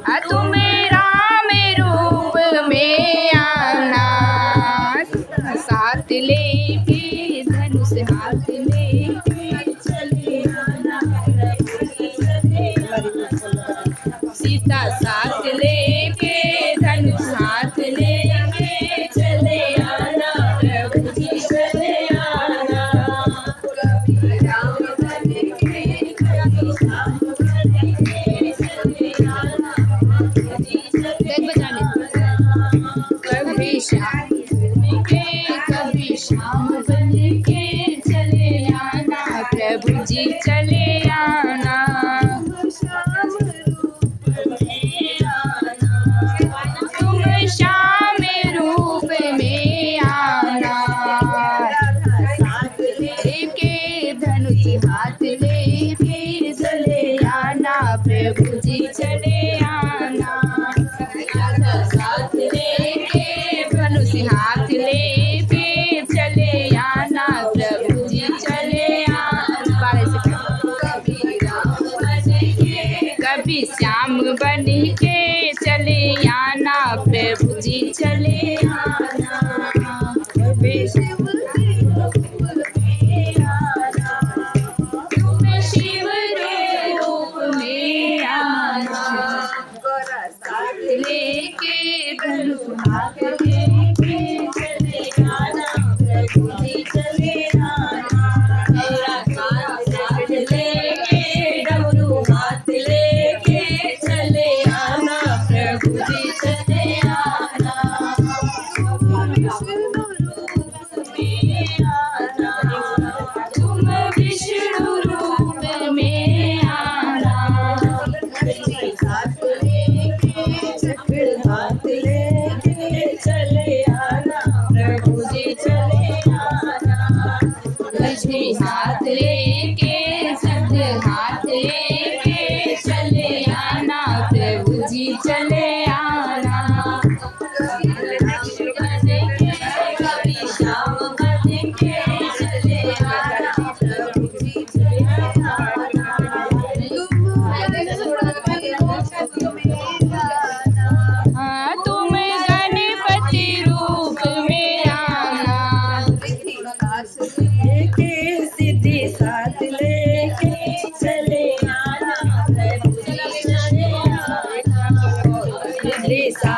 तुम राम रूप में आना, साथ लेके धनुष हाथ लेके चले आना, सीता साथ लेके धनुष हाथ लेके चले आना, प्रभु जी चले आना। कभी राम बन के कभी श्याम बन के चले आना, कभी श्याम के कभी श्याम बन के चले आना, प्रभु जी चले आना। तुम श्याम रूप में आना, साथ लेके धनुष हाथ लेके चले आना, प्रभु जी चले आना। साथ लेके धनुष हाथ लेके चले आना, प्रभु जी चले आना। कभी राम बन के कभी श्याम बन के चले आना, प्रभु जी चले आना। कभी शिव के रूप में आना, तुम शिव के रूप में आना, साथ लेके धनुष हाथ लेके चले आना, प्रभु जी चले आना। साथ लेके डमरू हाथ लेके चले आना, प्रभु जी चले आना। तुम विष्णु रूप में आना, साथ लेके चक्र हाथ लेके चले आना, प्रभु जी चले आना। लक्ष्मी हाथ लेके चक्र हाथ लेके चले आना, प्रभु जी चले आना। कभी श्याम बन के चले आना, प्रभु जी चले आना। तुम गणपति रूप में आना, सिद्धि साथ लेके चले आना, प्रभु जी चले आना।